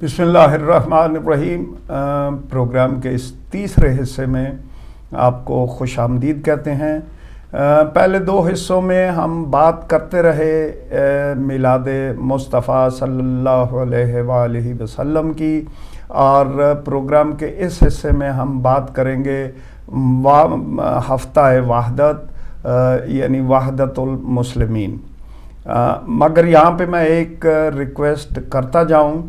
بسم اللہ الرحمن الرحیم۔ پروگرام کے اس تیسرے حصے میں آپ کو خوش آمدید کہتے ہیں۔ پہلے دو حصوں میں ہم بات کرتے رہے میلاد مصطفیٰ صلی اللہ علیہ وآلہ وسلم کی، اور پروگرام کے اس حصے میں ہم بات کریں گے ہفتہ وحدت، یعنی وحدت المسلمین۔ مگر یہاں پہ میں ایک ریکویسٹ کرتا جاؤں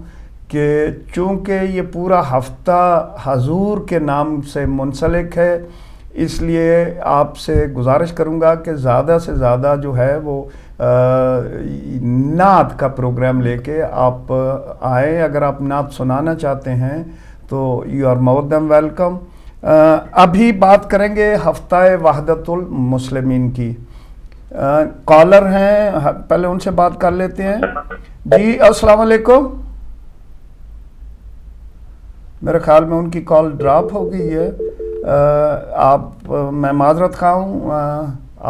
کہ چونکہ یہ پورا ہفتہ حضور کے نام سے منسلک ہے، اس لیے آپ سے گزارش کروں گا کہ زیادہ سے زیادہ جو ہے وہ نعت کا پروگرام لے کے آپ آئیں۔ اگر آپ نعت سنانا چاہتے ہیں تو you are more than welcome. ابھی بات کریں گے ہفتہ وحدت المسلمین کی۔ کالر ہیں، پہلے ان سے بات کر لیتے ہیں۔ جی السلام علیکم۔ میرے خیال میں ان کی کال ڈراپ ہو گئی ہے۔ میں معذرت خواہ ہوں،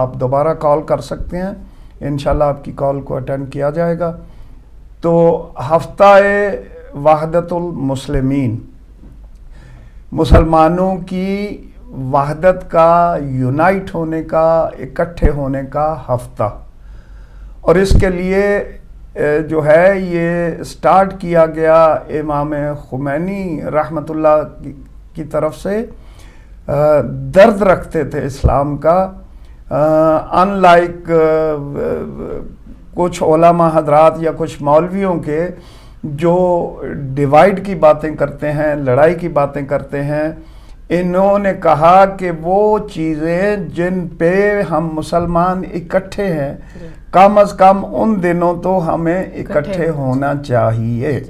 آپ دوبارہ کال کر سکتے ہیں، انشاءاللہ آپ کی کال کو اٹینڈ کیا جائے گا۔ تو ہفتہ وحدت المسلمین، مسلمانوں کی وحدت کا، یونائٹ ہونے کا، اکٹھے ہونے کا ہفتہ، اور اس کے لیے جو ہے یہ سٹارٹ کیا گیا امام خمینی رحمۃ اللہ کی طرف سے۔ درد رکھتے تھے اسلام کا، ان لائک کچھ علماء حضرات یا کچھ مولویوں کے جو ڈیوائیڈ کی باتیں کرتے ہیں، لڑائی کی باتیں کرتے ہیں۔ انہوں نے کہا کہ وہ چیزیں جن پہ ہم مسلمان اکٹھے ہیں، کم از کم ان دنوں تو ہمیں اکٹھے ہونا چاہیے۔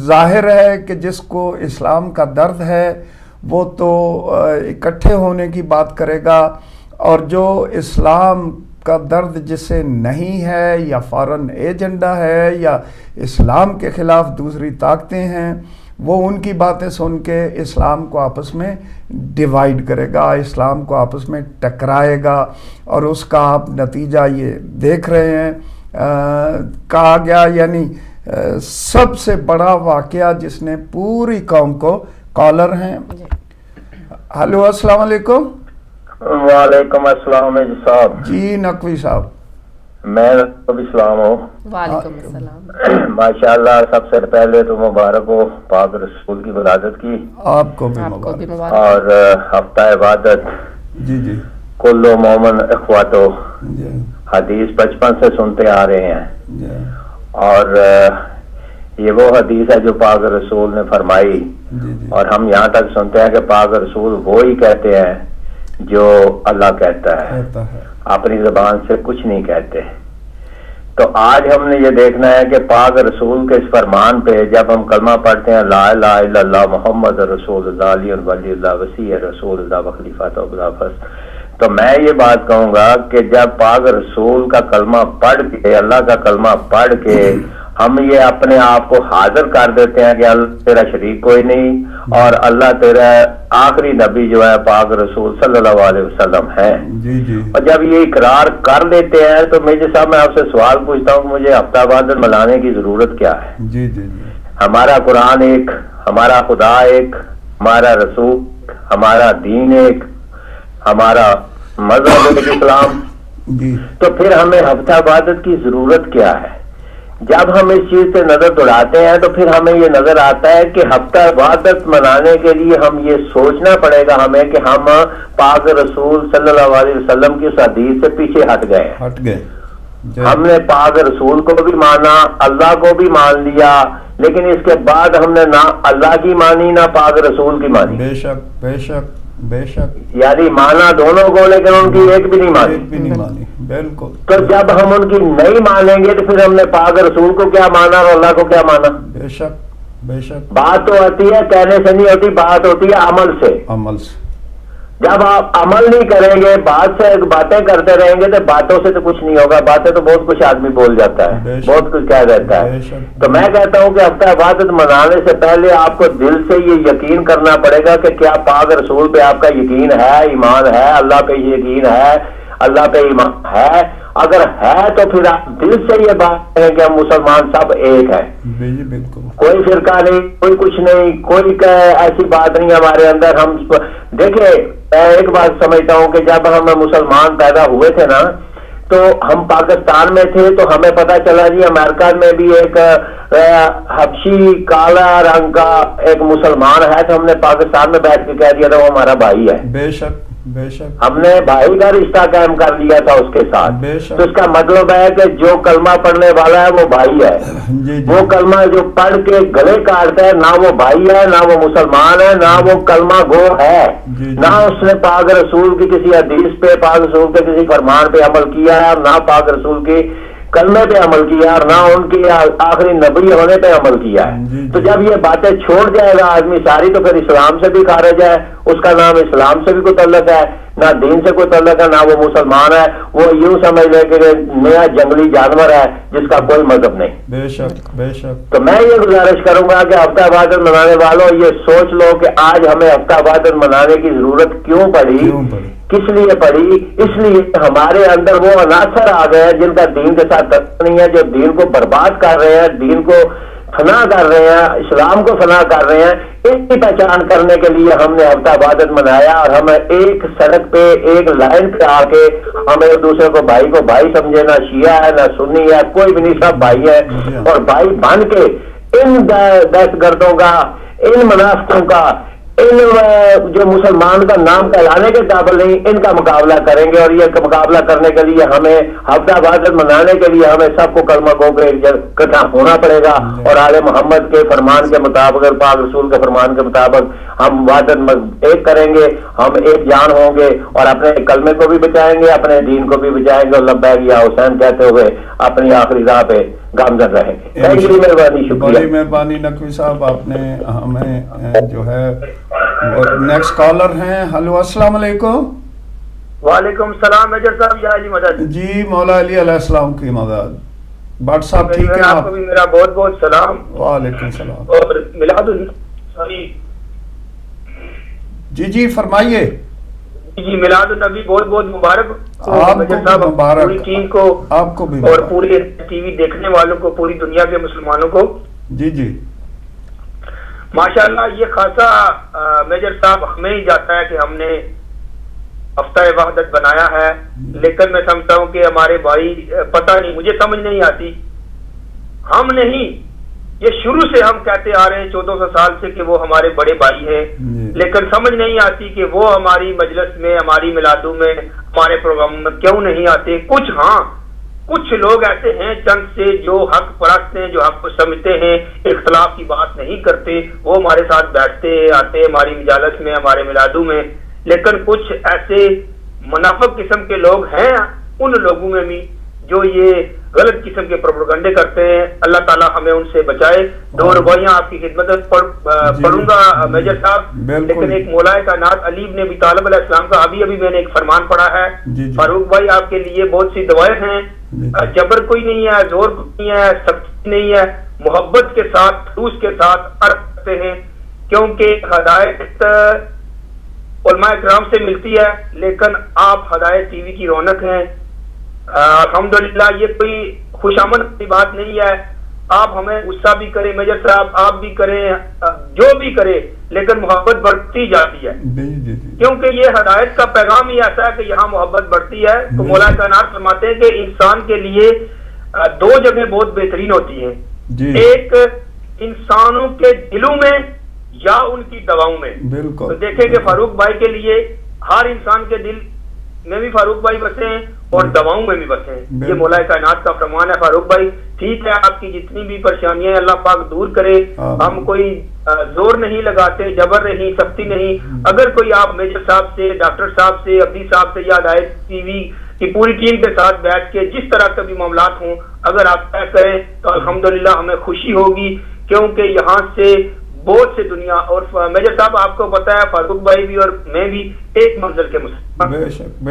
ظاہر ہے کہ جس کو اسلام کا درد ہے وہ تو اکٹھے ہونے کی بات کرے گا، اور جو اسلام کا درد جسے نہیں ہے، یا فارن ایجنڈا ہے، یا اسلام کے خلاف دوسری طاقتیں ہیں، وہ ان کی باتیں سن کے اسلام کو آپس میں ڈیوائیڈ کرے گا، اسلام کو آپس میں ٹکرائے گا، اور اس کا آپ نتیجہ یہ دیکھ رہے ہیں۔ کہا گیا یعنی سب سے بڑا واقعہ جس نے پوری قوم کو، کالر ہیں۔ ہلو السلام علیکم۔ وعلیکم السلام صاحب۔ جی نقوی صاحب۔ میں بھی سلام ہوں۔ وعلیکم السلام۔ ماشاءاللہ، سب سے پہلے تو مبارک ہو پاک رسول کی ولادت کی، آپ کو بھی مبارک۔ اور ہفتہ عبادت، جی کل مومن اخواتو، جی حدیث بچپن سے سنتے آ رہے ہیں، جی اور یہ وہ حدیث ہے جو پاک رسول نے فرمائی، جی اور ہم یہاں تک سنتے ہیں کہ پاک رسول وہی کہتے ہیں جو اللہ کہتا ہے، اپنی زبان سے کچھ نہیں کہتے۔ تو آج ہم نے یہ دیکھنا ہے کہ پاک رسول کے اس فرمان پہ جب ہم کلمہ پڑھتے ہیں لا الہ الا اللہ محمد رسول اللہ علی ولی اللہ وسیع رسول اللہ وخلیفۃ اللہ، تو میں یہ بات کہوں گا کہ جب پاک رسول کا کلمہ پڑھ کے، اللہ کا کلمہ پڑھ کے ہم یہ اپنے آپ کو حاضر کر دیتے ہیں کہ اللہ تیرا شریک کوئی نہیں، اور اللہ تیرا آخری نبی جو ہے پاک رسول صلی اللہ علیہ وسلم ہے، اور جب یہ اقرار کر لیتے ہیں تو میجر صاحب میں آپ سے سوال پوچھتا ہوں کہ مجھے ہفتہ وحدت منانے کی ضرورت کیا ہے؟ ہمارا قرآن ایک، ہمارا خدا ایک، ہمارا رسول، ہمارا دین ایک، ہمارا مذہب اسلام، تو پھر ہمیں ہفتہ وحدت کی ضرورت کیا ہے؟ جب ہم اس چیز سے نظر دوڑاتے ہیں تو پھر ہمیں یہ نظر آتا ہے کہ ہفتہ وحدت منانے کے لیے ہم یہ سوچنا پڑے گا ہمیں کہ ہم پاک رسول صلی اللہ علیہ وسلم کی اس حدیث سے پیچھے ہٹ گئے۔ ہم نے پاک رسول کو بھی مانا، اللہ کو بھی مان لیا، لیکن اس کے بعد ہم نے نہ اللہ کی مانی نہ پاک رسول کی مانی۔ بے شک بے شک بے شک، یعنی مانا دونوں کو لیکن ان کی ایک بھی نہیں مانی۔ بالکل۔ تو جب ہم ان کی نہیں مانیں گے تو پھر ہم نے پاک رسول کو کیا مانا اور اللہ کو کیا مانا؟ بے شک بے شک۔ بات تو ہوتی ہے کہنے سے نہیں ہوتی، بات ہوتی ہے عمل سے۔ جب آپ عمل نہیں کریں گے، بات سے باتیں کرتے رہیں گے تو باتوں سے تو کچھ نہیں ہوگا، باتیں تو بہت کچھ آدمی بول جاتا ہے، بہت کچھ کہہ دیتا ہے۔ تو میں کہتا ہوں کہ ہفتہ وحدت منانے سے پہلے آپ کو دل سے یہ یقین کرنا پڑے گا کہ کیا پاک رسول پہ آپ کا یقین ہے، ایمان ہے، اللہ پہ یقین ہے، اللہ پہ ایمان ہے، اگر ہے تو پھر آپ دل سے یہ بات کہیں کہ ہم مسلمان سب ایک ہیں, بالکل کوئی فرقہ نہیں, کوئی کچھ نہیں, کوئی ایسی بات نہیں ہمارے اندر. ہم دیکھیں ایک بات سمجھتا ہوں کہ جب ہم مسلمان پیدا ہوئے تھے نا تو ہم پاکستان میں تھے تو ہمیں پتا چلا جی امریکہ میں بھی ایک حبشی کالا رنگ کا ایک مسلمان ہے, تو ہم نے پاکستان میں بیٹھ کے کہہ دیا تھا وہ ہمارا بھائی ہے. بے شک بے شک ہم نے بھائی کا رشتہ قائم کر لیا تھا اس کے ساتھ. تو اس کا مطلب ہے کہ جو کلمہ پڑھنے والا ہے وہ بھائی ہے. وہ کلمہ جو پڑھ کے گلے کاٹتا ہے نہ وہ بھائی ہے, نہ وہ مسلمان ہے, نہ وہ کلمہ گو ہے, نہ اس نے پاک رسول کی کسی حدیث پہ, پاک رسول کے کسی فرمان پہ عمل کیا ہے, نہ پاک رسول کی کلمے پہ عمل کیا اور نہ ان کے آخری نبی ہونے پہ عمل کیا ہے. تو جب یہ باتیں چھوڑ جائے گا آدمی ساری تو پھر اسلام سے بھی خارج ہے, اس کا نام اسلام سے بھی کوئی تعلق ہے, نہ دین سے کوئی تعلق ہے, نہ وہ مسلمان ہے. وہ یوں سمجھ لے کہ نیا جنگلی جانور ہے جس کا کوئی مذہب نہیں. بے شک بے شک. تو میں یہ گزارش کروں گا کہ ہفتہ وحدت منانے والوں یہ سوچ لو کہ آج ہمیں ہفتہ وحدت منانے کی ضرورت کیوں پڑی, کس لیے پڑی. اس لیے ہمارے اندر وہ عناصر آ گئے جن کا دین کے ساتھ تعلق نہیں ہے, جو دین کو برباد کر رہے ہیں, دین کو فنا کر رہے ہیں, اسلام کو فنا کر رہے ہیں. ان کی پہچان کرنے کے لیے ہم نے ہفتہ وحدت منایا اور ہمیں ایک سڑک پہ ایک لائن پہ آ کے ہمیں ایک دوسرے کو بھائی سمجھے, نہ شیعہ ہے نہ سنی ہے, کوئی بھی نہیں, سب بھائی ہے. اور بھائی بن کے ان دہشت گردوں کا, ان منافقوں کا, ان جو مسلمان کا نام کہلانے کے قابل نہیں, ان کا مقابلہ کریں گے. اور یہ مقابلہ کرنے کے لیے ہمیں ہفتہ وحدت منانے کے لیے ہمیں سب کو کلمہ گو کے اکٹھا ہونا پڑے گا اور آل محمد کے فرمان کے مطابق, پاک رسول کے فرمان کے مطابق ہم وحدت ایک کریں گے. ہم ایک جان ہوں گے اور اپنے کلمے کو بھی بچائیں گے, اپنے دین کو بھی بچائیں گے, اور لبیک یا حسین کہتے ہوئے اپنی آخری راہ پہ گامزن رہیں گے. مہربانی, شکریہ. بڑی مہربانی نقوی صاحب, آپ نے ہمیں جو ہے نیکسٹ کالر ہیں. ہلو السلام علیکم. وعلیکم السلام میجر صاحب, یا علی مدد. جی مولا علی علیہ السلام کی مدد. بٹ صاحب ٹھیک ہے, آپ کو بھی میرا بہت بہت سلام. وعلیکم السلام. اور میلاد جی فرمائیے. جی میلاد النبی بہت بہت مبارک. آپ کو مبارک, پوری ٹیم کو, آپ کو بھی, اور پوری ٹی وی دیکھنے والوں کو, پوری دنیا کے مسلمانوں کو. جی ماشاءاللہ. یہ خاصا میجر صاحب ہمیں ہی جاتا ہے کہ ہم نے ہفتہ وحدت بنایا ہے, لیکن میں سمجھتا ہوں کہ ہمارے بھائی, پتہ نہیں, مجھے سمجھ نہیں آتی. ہم نہیں, یہ شروع سے ہم کہتے آ رہے ہیں 1400 سال سے کہ وہ ہمارے بڑے بھائی ہیں, لیکن سمجھ نہیں آتی کہ وہ ہماری مجلس میں, ہماری میلادوں میں, ہمارے پروگرام میں کیوں نہیں آتے. کچھ لوگ ایسے ہیں چند سے جو حق پرست ہیں, جو حق کو سمجھتے ہیں, اختلاف کی بات نہیں کرتے, وہ ہمارے ساتھ بیٹھتے آتے ہماری مجالس میں, ہمارے میلادوں میں. لیکن کچھ ایسے منافق قسم کے لوگ ہیں ان لوگوں میں بھی جو یہ غلط قسم کے پروپیگنڈے کرتے ہیں. اللہ تعالیٰ ہمیں ان سے بچائے. 2 رباعیاں آپ کی خدمت پڑھوں گا میجر صاحب, لیکن ایک مولائے کائنات علی بن ابی طالب علیہ السلام کا ابھی میں نے ایک فرمان پڑھا ہے. فاروق بھائی آپ کے لیے بہت سی دعائیں ہیں. جبر کوئی نہیں ہے, زور کوئی نہیں ہے, سختی نہیں ہے, محبت کے ساتھ, خلوص کے ساتھ عرض کرتے ہیں, کیونکہ ہدایت علماء کرام سے ملتی ہے, لیکن آپ ہدایت ٹی وی کی رونق ہیں. الحمدللہ. یہ کوئی خوش آمد کی بات نہیں ہے. آپ ہمیں غصہ بھی کریں میجر صاحب, آپ بھی کریں, جو بھی کرے, لیکن محبت بڑھتی جاتی ہے, کیونکہ یہ ہدایت کا پیغام ہی ایسا ہے کہ یہاں محبت بڑھتی ہے. تو مولا کائنات فرماتے ہیں کہ انسان کے لیے 2 جگہیں بہت بہترین ہوتی ہیں, ایک انسانوں کے دلوں میں یا ان کی دواؤں میں. تو دیکھیں کہ فاروق بھائی کے لیے ہر انسان کے دل میں بھی فاروق بھائی بسے ہیں اور دواؤں میں بھی بسے ہیں. یہ مولا کائنات کا فرمان ہے. فاروق بھائی ٹھیک ہے, آپ کی جتنی بھی پریشانیاں اللہ پاک دور کرے. ہم کوئی زور نہیں لگاتے, جبر نہیں, سختی نہیں. اگر کوئی آپ میجر صاحب سے, ڈاکٹر صاحب سے, عبدی صاحب سے, یا ہدایت ٹی وی کی پوری ٹیم کے ساتھ بیٹھ کے جس طرح کے بھی معاملات ہوں اگر آپ طے کریں تو الحمدللہ ہمیں خوشی ہوگی, کیونکہ یہاں سے بہت سے دنیا, اور میجر صاحب آپ کو پتا ہے فاروق بھائی بھی اور میں بھی ایک منزل کے مسلمان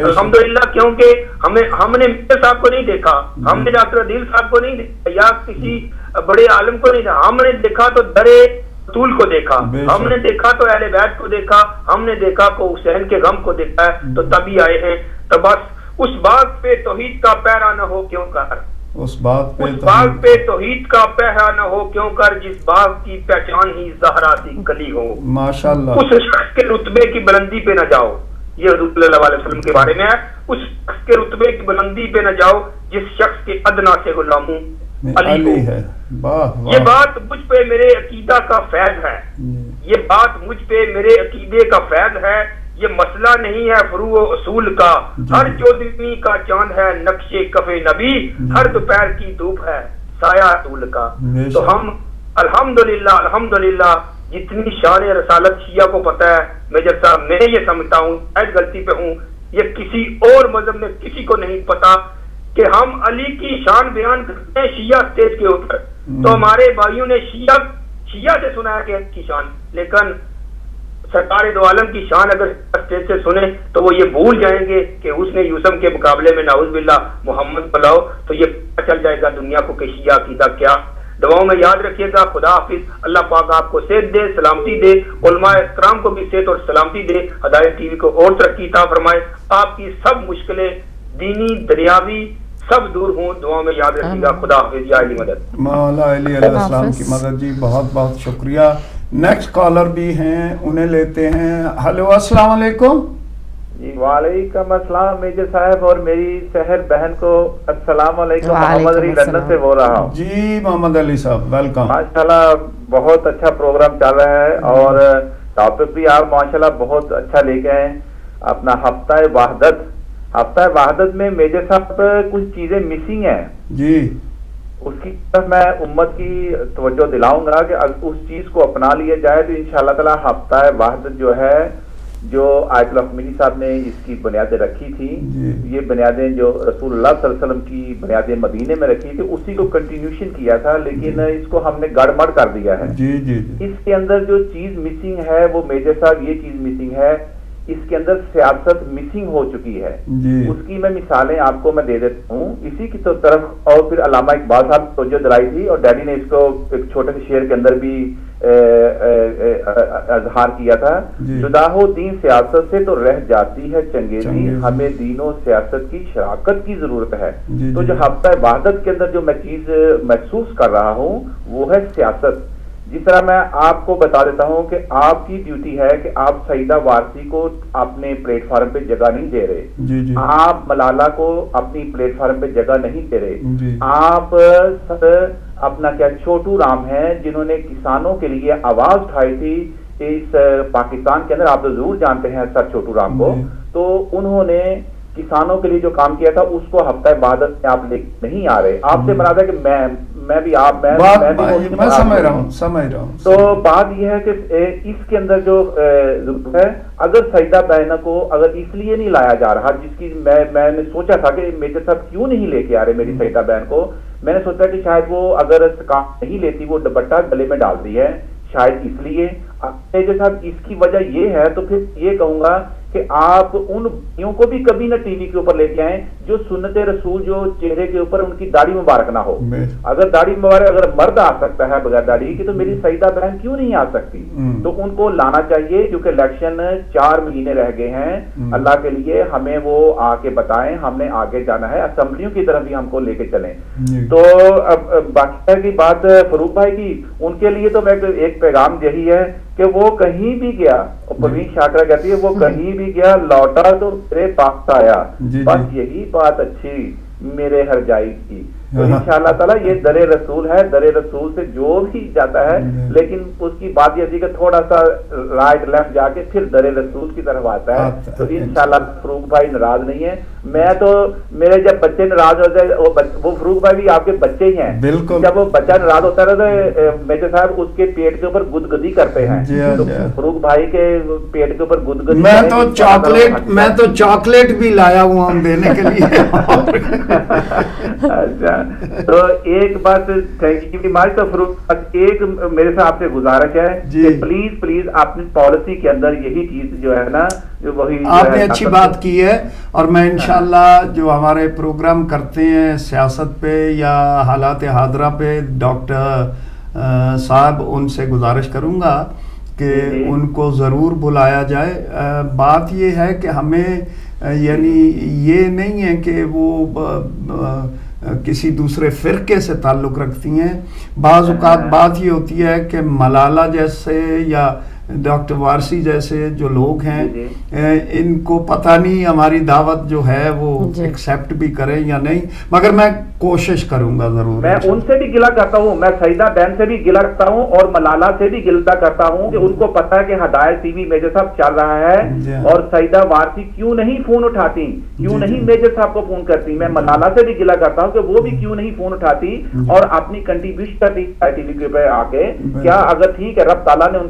الحمدللہ, کیونکہ ہم نے میجر صاحب کو نہیں دیکھا, ہم نے ڈاکٹر عدیل صاحب کو نہیں دیکھا, یا کسی بڑے عالم کو نہیں دیکھا. ہم نے دیکھا تو درے رسول کو دیکھا, ہم نے دیکھا تو اہل بیت کو دیکھا, ہم نے دیکھا کو حسین کے غم کو دیکھا ہے, تو تبھی آئے ہیں. تو بس اس بات پہ توحید کا پہرا نہ ہو کیوں کر، اس بات پہ توحید کا پہرا نہ ہو کیوں کر، جس باغ کی پہچان ہی زہرا سی کلی ہو. ماشاءاللہ. اس شخص کے رتبے کی بلندی پہ نہ جاؤ، یہ حضور صلی اللہ علیہ وسلم کے بارے میں ہے. اس شخص کے رتبے کی بلندی پہ نہ جاؤ جس شخص کے ادنا سے غلام علی ہے. یہ بات مجھ پہ میرے عقیدہ کا فیض ہے، یہ بات مجھ پہ میرے عقیدے کا فیض ہے. یہ مسئلہ نہیں ہے فروع و اصول کا، ہر چودھویں کا چاند ہے نقش کف نبی، ہر دوپہر کی دھوپ ہے سایہ طول کا. تو ہم الحمدللہ جتنی شان رسالت شیعہ کو پتہ ہے، میجر صاحب میں یہ سمجھتا ہوں شاید غلطی پہ ہوں، یہ کسی اور مذہب میں کسی کو نہیں پتا کہ ہم علی کی شان بیان کرتے ہیں شیعہ اسٹیج کے اوپر. تو ہمارے بھائیوں نے شیعہ سے سنا ہے کہ علی کی شان، لیکن سرکار دو عالم کی شان اگر اسٹیج سے سنیں تو وہ یہ بھول جائیں گے کہ اس نے یوسف کے مقابلے میں نعوذ باللہ محمد بلاؤ، تو یہ پتہ چل جائے گا دنیا کو کہ شیعہ عقیدہ کیا. دعاؤں میں یاد رکھیے گا. خدا حافظ. اللہ پاک آپ کو صحت دے، سلامتی دے، علماء اکرام کو بھی صحت اور سلامتی دے، ہدایت ٹی وی کو اور ترقی عطا فرمائے، آپ کی سب مشکلیں دینی دنیاوی سب دور ہوں. دعاؤں میں یاد رکھیے گا. خدا حافظ. یا علی مدد. مولا علی علیہ السلام کی مدد. جی بہت بہت شکریہ. نیکسٹ کالر بھی ہیں، انہیں لیتے ہیں. ہلو السلام علیکم. جی وعلیکم السلام میجر صاحب اور میری شہر بہن کو السلام علیکم. محمد علی لندن سے بول رہا ہوں. جی محمد علی صاحب ویلکم. ماشاءاللہ بہت اچھا پروگرام چل رہا ہے اور ٹاپک بھی آپ ماشاءاللہ بہت اچھا لے کے ہیں. اپنا ہفتہ وحدت میں میجر صاحب کچھ چیزیں مسنگ ہیں جی، اس کی طرف میں امت کی توجہ دلاؤں گا کہ اس چیز کو اپنا لیا جائے تو انشاءاللہ تعالی ہفتہ وحدت جو ہے، جو آیت اللہ خمینی صاحب نے اس کی بنیادیں رکھی تھی، یہ بنیادیں جو رسول اللہ صلی اللہ علیہ وسلم کی بنیادیں مدینے میں رکھی تھی، اسی کو کنٹینیوشن کیا تھا، لیکن اس کو ہم نے گڑبڑ کر دیا ہے. اس کے اندر جو چیز مسنگ ہے وہ میجر صاحب یہ چیز مسنگ ہے، اس کے اندر سیاست مسنگ ہو چکی ہے. اس کی میں مثالیں آپ کو میں دے دیتا ہوں اسی کی طرف. اور پھر علامہ اقبال صاحب توجہ دلائی تھی اور ڈیڈی نے اس کو ایک چھوٹے سے شعر کے اندر بھی اظہار کیا تھا. جدا ہو دین سیاست سے تو رہ جاتی ہے چنگیزی، ہمیں دین و سیاست کی شراکت کی ضرورت ہے. تو جو ہفتہ وحدت کے اندر جو میں چیز محسوس کر رہا ہوں وہ ہے سیاست. جس طرح میں آپ کو بتا دیتا ہوں کہ آپ کی ڈیوٹی ہے کہ آپ سعیدہ وارثی کو اپنے پلیٹ فارم پہ جگہ نہیں دے رہے، آپ ملالہ کو اپنی پلیٹ فارم پہ جگہ نہیں دے رہے، آپ اپنا کیا چھوٹو رام ہیں جنہوں نے کسانوں کے لیے آواز اٹھائی تھی اس پاکستان کے اندر. آپ تو ضرور جانتے ہیں سر چھوٹو رام کو. تو انہوں نے کسانوں کے لیے جو کام کیا تھا اس کو ہفتہ وحدت میں آپ لے نہیں آ رہے. آپ سے مراد ہے کہ میں بھی آپ میں سمجھ رہا ہوں. تو بات یہ ہے کہ اس کے اندر جو ضرورت ہے، اگر سعیدہ بہنہ کو اگر اس لیے نہیں لایا جا رہا، جس کی میں نے سوچا تھا کہ میجر صاحب کیوں نہیں لے کے آ رہے میری سعیدہ بہن کو، میں نے سوچا کہ شاید وہ اگر کام نہیں لیتی، وہ دوپٹہ گلے میں ڈالتی ہے، شاید اس لیے. میجر صاحب اس کی وجہ یہ ہے تو پھر یہ کہوں گا کہ آپ ان بھائیوں کو بھی کبھی نہ ٹی وی کے اوپر لے کے آئیں جو سنت رسول جو چہرے کے اوپر ان کی داڑھی مبارک نہ ہو. اگر داڑھی مبارک اگر مرد آ سکتا ہے بغیر داڑھی کی تو میری سعیدہ بہن کیوں نہیں آ سکتی؟ تو ان کو لانا چاہیے کیونکہ الیکشن 4 مہینے رہ گئے ہیں. اللہ کے لیے ہمیں وہ آ کے بتائیں، ہم نے آگے جانا ہے، اسمبلیوں کی طرف بھی ہم کو لے کے چلیں. تو اب باقی کی بات فروخ بھائی کی، ان کے لیے تو ایک پیغام یہی ہے کہ وہ کہیں بھی گیا، پروین شاکرا کہتی ہے وہ کہیں بھی گیا لوٹا تو میرے پاس آیا، بس یہی بات اچھی میرے ہر جائی کی. تو انشاءاللہ تعالیٰ یہ در رسول ہے، در رسول سے جو بھی جاتا ہے، لیکن اس کی بات یہ تھی کہ تھوڑا سا رائٹ لیفٹ جا کے پھر در رسول کی طرف آتا ہے. تو انشاءاللہ فروخ بھائی ناراض نہیں ہے. میں تو میرے جب بچے ناراض ہوتے ہیں، وہ فروخ بھائی بھی آپ کے بچے ہی ہیں، جب وہ بچہ ناراض ہوتا ہے تو میجر صاحب اس کے پیٹ کے اوپر گدگدی کرتے ہیں. تو فروخ بھائی کے پیٹ کے اوپر گدگدی، میں تو چاکلیٹ بھی لایا ہوں ہم دینے کے لیے. اچھا تو ایک بات تھینک یو مچ. تو فروخ ایک میرے سے آپ سے گزارش ہے کہ پلیز اپنی پالیسی کے اندر یہی چیز جو ہے نا وہی آپ نے اچھی بات کی ہے. اور میں انشاءاللہ جو ہمارے پروگرام کرتے ہیں سیاست پہ یا حالات حاضرہ پہ، ڈاکٹر صاحب ان سے گزارش کروں گا کہ ان کو ضرور بلایا جائے. بات یہ ہے کہ ہمیں یعنی یہ نہیں ہے کہ وہ کسی دوسرے فرقے سے تعلق رکھتی ہیں. بعض اوقات بات یہ ہوتی ہے کہ ملالہ جیسے یا ڈاکٹر وارسی جیسے جو لوگ ہیں ان کو پتہ نہیں ہماری دعوت جو ہے وہ ایکسیپٹ بھی کریں یا نہیں, مگر میں کوشش کروں گا ضرور. میں ان سے بھی گلہ کرتا ہوں, میں سعیدہ بہن سے بھی گلہ کرتا ہوں اور ملالہ سے بھی گلہ کرتا ہوں کہ ان کو پتہ ہے کہ ہدایت ٹی وی میجر صاحب چل رہا ہے اور سعیدہ وارسی کیوں نہیں فون اٹھاتی, کیوں نہیں میجر صاحب کو فون کرتی. میں ملالہ سے بھی گلہ کرتا ہوں کہ وہ بھی کیوں نہیں فون اٹھاتی اور اپنی کنٹریبیوشن کرتی ٹی وی پہ آ کے. کیا اگر ٹھیک ہے رب تعالیٰ نے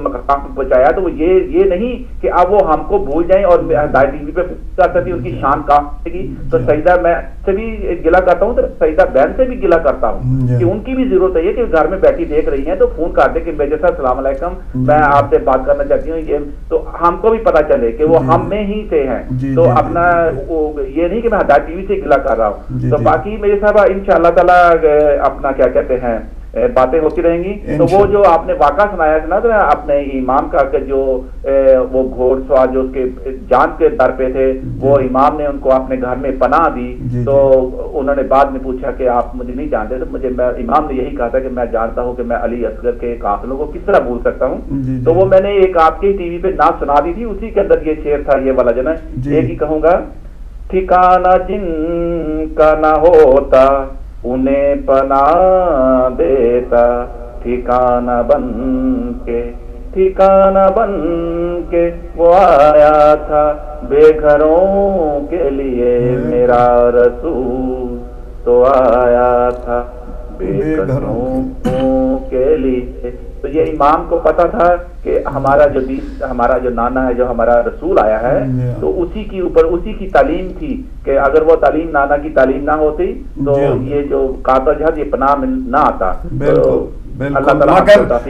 مقام پہنچایا تو یہ نہیں کہ اب وہ ہم کو بھول جائیں اور ہدایت ٹی وی پہ کر سکتی, ان کی شان کام گی. تو سعیدہ میں سے بھی گلہ کرتا ہوں, تو سعیدہ بہن سے بھی گلہ کرتا ہوں کہ ان کی بھی ضرورت ہے کہ گھر میں بیٹھی دیکھ رہی ہیں تو فون کر دے کہ میجر صاحب السلام علیکم, میں آپ سے بات کرنا چاہتی ہوں, یہ تو ہم کو بھی پتہ چلے کہ وہ ہم میں ہی سے ہیں. تو اپنا یہ نہیں کہ میں ہدایت ٹی وی سے گلہ کر رہا ہوں. تو باقی میرے صاحب انشاءاللہ تعالیٰ اپنا کیا کہتے ہیں باتیں ہوتی رہیں گی. تو وہ جو آپ نے واقعہ سنایا تھا نا اپنے امام کا کہ جو وہ گھوڑ سوار جو اس کے جان کے در پہ تھے, وہ امام نے ان کو اپنے گھر میں پناہ دی. تو انہوں نے بعد میں پوچھا کہ آپ مجھے نہیں جانتے, تو امام نے یہی کہا تھا کہ میں جانتا ہوں کہ میں علی اصغر کے قافلوں کو کس طرح بھول سکتا ہوں. تو وہ میں نے ایک آپ کے ٹی وی پہ نعت سنا دی تھی, اسی کے اندر یہ شعر تھا, یہ والا جو نا ایک ہی کہوں گا. ٹھکانہ جن کا نہ ہوتا انہیں پناہ دیتا, ٹھکانہ بن کے وہ آیا تھا بے گھروں کے لیے, میرا رسول تو آیا تھا بے گھروں کے لیے. تو یہ امام کو پتا تھا کہ ہمارا جو نانا ہے, جو ہمارا رسول آیا ہے, تو اسی کی اوپر اسی کی تعلیم تھی کہ اگر وہ تعلیم نانا کی تعلیم نہ ہوتی تو یہ جو قاتل جہاد یہ پناہ نہ آتا.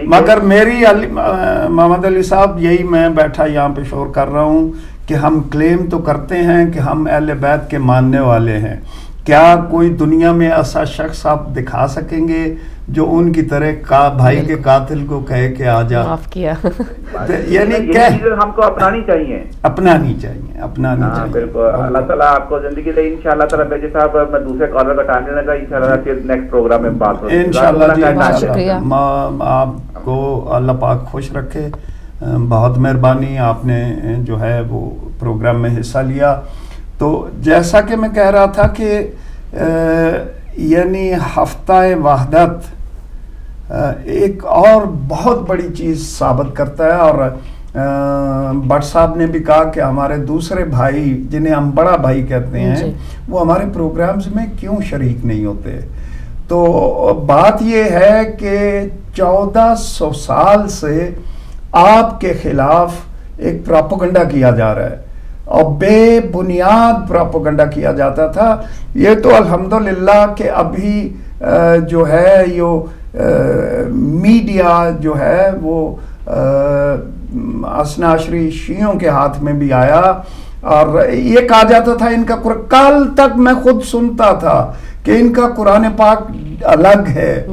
مگر میری محمد علی صاحب یہی میں بیٹھا یہاں پہ شور کر رہا ہوں کہ ہم کلیم تو کرتے ہیں کہ ہم اہل بیت کے ماننے والے ہیں. کیا کوئی دنیا میں ایسا شخص آپ دکھا سکیں گے جو ان کی طرح بھائی کے قاتل کو کہے کہ آ جا معاف کیا؟ یعنی ہم کو اپنانی چاہیے. بالکل. اللہ تعالیٰ آپ کو زندگی دے انشاءاللہ تعالیٰ. بیجے صاحب میں دوسرے کالر کا ٹائم لینا تھا, انشاءاللہ پھر نیکسٹ پروگرام میں بات ہوگی انشاءاللہ. آپ کو اللہ پاک خوش رکھے. بہت مہربانی, آپ نے جو ہے وہ پروگرام میں حصہ لیا. تو جیسا کہ میں کہہ رہا تھا کہ یعنی ہفتہ وحدت ایک اور بہت بڑی چیز ثابت کرتا ہے. اور بٹ صاحب نے بھی کہا کہ ہمارے دوسرے بھائی جنہیں ہم بڑا بھائی کہتے ہیں وہ ہمارے پروگرامز میں کیوں شریک نہیں ہوتے. تو بات یہ ہے کہ 1400 سال سے آپ کے خلاف ایک پراپوگنڈا کیا جا رہا ہے اور بے بنیاد پراپوگنڈا کیا جاتا تھا. یہ تو الحمدللہ کہ ابھی جو ہے یہ میڈیا جو ہے وہ اثنا عشری شیعوں کے ہاتھ میں بھی آیا اور یہ کہا جاتا تھا ان کا کل تک میں خود سنتا تھا کہ ان کا قرآن پاک الگ ہے.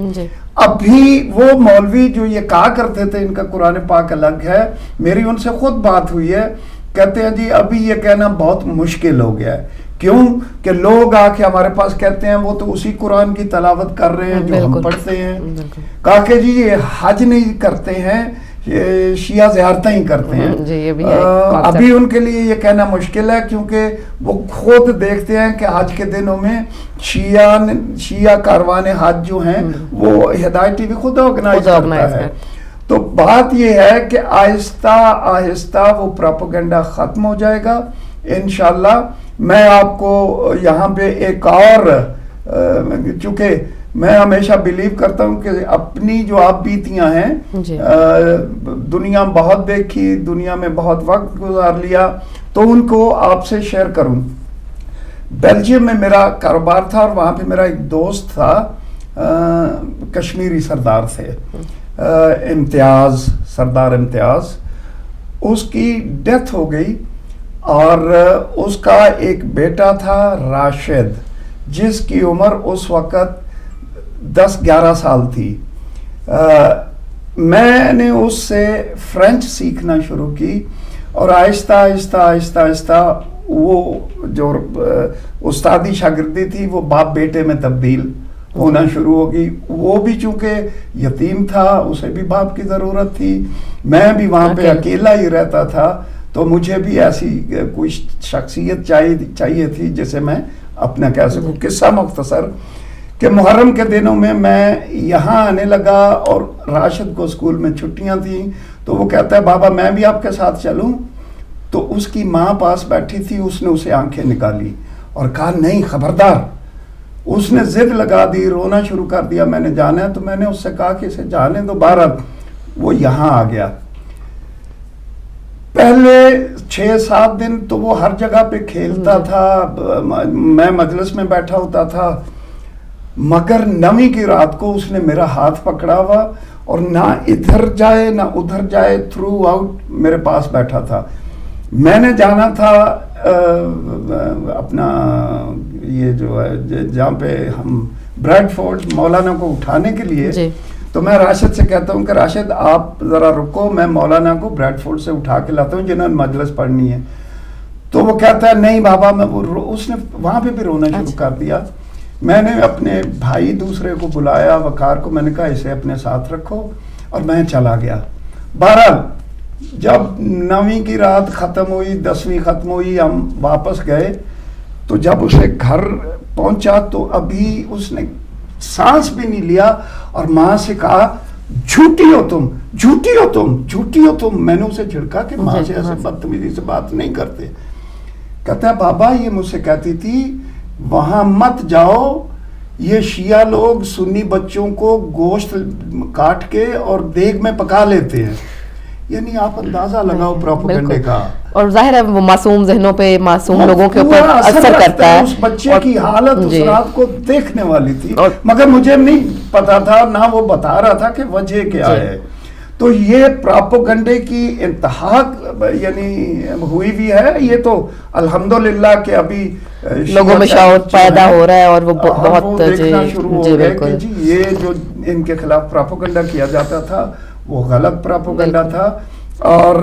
ابھی وہ مولوی جو یہ کہا کرتے تھے ان کا قرآن پاک الگ ہے, میری ان سے خود بات ہوئی ہے, کہتے ہیں جی ابھی یہ کہنا بہت مشکل ہو گیا ہے. کیوں کہ لوگ آ کے ہمارے پاس کہتے ہیں وہ تو اسی قرآن کی تلاوت کر رہے ہیں جو ہم پڑھتے ہیں. کہا کہ جی یہ حج نہیں کرتے ہیں, یہ شیعہ زیارتیں ہی کرتے ہیں. ابھی ان کے لیے یہ کہنا مشکل ہے کیونکہ وہ خود دیکھتے ہیں کہ حج کے دنوں میں شیعہ کاروان حج جو ہیں وہ ہدایت ٹی وی خود آرگنائز کرتا ہے. تو بات یہ ہے کہ آہستہ آہستہ وہ پراپوگنڈا ختم ہو جائے گا انشاءاللہ. میں آپ کو یہاں پہ ایک اور, چونکہ میں ہمیشہ بلیو کرتا ہوں کہ اپنی جو آپ بیتیاں ہیں دنیا بہت دیکھی, دنیا میں بہت وقت گزار لیا, تو ان کو آپ سے شیئر کروں. بیلجیم میں میرا کاروبار تھا اور وہاں پہ میرا ایک دوست تھا کشمیری سردار سے, امتیاز, سردار امتیاز. اس کی ڈیتھ ہو گئی اور اس کا ایک بیٹا تھا راشد, جس کی عمر اس وقت 10-11 سال تھی. میں نے اس سے فرینچ سیکھنا شروع کی اور آہستہ آہستہ آہستہ آہستہ وہ جو استادی شاگردی تھی وہ باپ بیٹے میں تبدیل ہونا شروع ہوگی. وہ بھی چونکہ یتیم تھا, اسے بھی باپ کی ضرورت تھی, میں بھی وہاں پہ اکیلا ہی رہتا تھا, تو مجھے بھی ایسی کوئی شخصیت چاہیے تھی جسے میں اپنا کہہ سکوں. قصہ مختصر کہ محرم کے دنوں میں یہاں آنے لگا اور راشد کو اسکول میں چھٹیاں تھیں, تو وہ کہتا ہے بابا میں بھی آپ کے ساتھ چلوں. تو اس کی ماں پاس بیٹھی تھی, اس نے اسے آنکھیں نکالی اور کہا نہیں خبردار. اس نے ضد لگا دی, رونا شروع کر دیا, میں نے جانا ہے. تو میں نے اس سے کہا کہ اسے جانے دو. بہرحال وہ یہاں آ گیا. پہلے 6-7 دن تو وہ ہر جگہ پہ کھیلتا تھا, میں مجلس میں بیٹھا ہوتا تھا, مگر 9ویں کی رات کو اس نے میرا ہاتھ پکڑا ہوا اور نہ ادھر جائے نہ ادھر جائے, تھرو آؤٹ میرے پاس بیٹھا تھا. میں نے جانا تھا اپنا یہ جو ہے جہاں پہ ہم بریڈ فورڈ مولانا کو اٹھانے کے لیے, تو میں راشد سے کہتا ہوں کہ راشد آپ ذرا رکو, میں مولانا کو بریڈ فورڈ سے اٹھا کے لاتا ہوں جنہوں نے مجلس پڑھنی ہے. تو وہ کہتا ہے نہیں بابا میں اس نے وہاں پہ بھی رونا شروع کر دیا. میں نے اپنے بھائی دوسرے کو بلایا, وقار کو, میں نے کہا اسے اپنے ساتھ رکھو, اور میں چلا گیا. بہرحال جب 9ویں کی رات ختم ہوئی, 10ویں ختم ہوئی, ہم واپس گئے, تو جب اسے گھر پہنچا تو ابھی اس نے سانس بھی نہیں لیا, اور ماں سے کہا جھوٹی ہو تم, جھوٹی ہو تم, جھوٹی ہو تم. میں نے اسے جھڑکا کہ ماں سے ایسے بدتمیزی سے بات نہیں کرتے. کہتا ہے بابا یہ مجھ سے کہتی تھی وہاں مت جاؤ, یہ شیعہ لوگ سنی بچوں کو گوشت کاٹ کے اور دیگ میں پکا لیتے ہیں. یعنی آپ اندازہ لگاؤ پروپیگنڈے کا. اور ظاہر ہے وہ معصوم ذہنوں پہ, معصوم لوگوں کے اوپر اثر کرتا ہے. اس بچے کی حالت اس رات کو دیکھنے والی تھی, مگر مجھے نہیں پتا تھا, نہ وہ بتا رہا تھا کہ وجہ کیا ہے. تو یہ پروپیگنڈے کی انتہا یعنی ہوئی بھی ہے. یہ تو الحمدللہ کہ ابھی لوگوں میں شعور پیدا ہو رہا ہے, اور وہ بہت دیکھنا شروع ہو گئے کہ جی یہ جو ان کے خلاف پروپیگنڈا کیا جاتا تھا وہ غلط پروپیگنڈا تھا. اور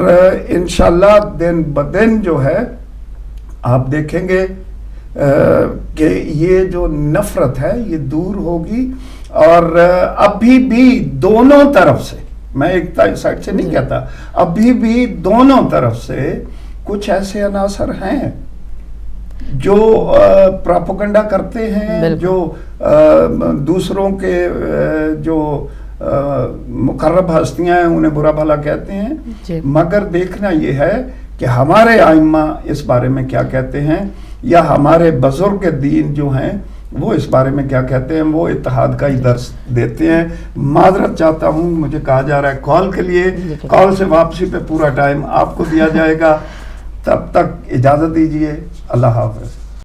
انشاءاللہ دن بدن جو ہے آپ دیکھیں گے کہ یہ جو نفرت ہے یہ دور ہوگی. اور ابھی بھی دونوں طرف سے, میں ایک سائڈ سے نہیں کہتا, ابھی بھی دونوں طرف سے کچھ ایسے عناصر ہیں جو پروپیگنڈا کرتے ہیں, جو دوسروں کے جو مقرب ہستیاں ہیں انہیں برا بھلا کہتے ہیں. مگر دیکھنا یہ ہے کہ ہمارے ائمہ اس بارے میں کیا کہتے ہیں, یا ہمارے بزرگ دین جو ہیں وہ اس بارے میں کیا کہتے ہیں. وہ اتحاد کا ہی درس دیتے ہیں. معذرت چاہتا ہوں, مجھے کہا جا رہا ہے کال کے لیے, کال سے واپسی پہ پورا ٹائم آپ کو دیا جائے گا. تب تک اجازت دیجیے, اللہ حافظ.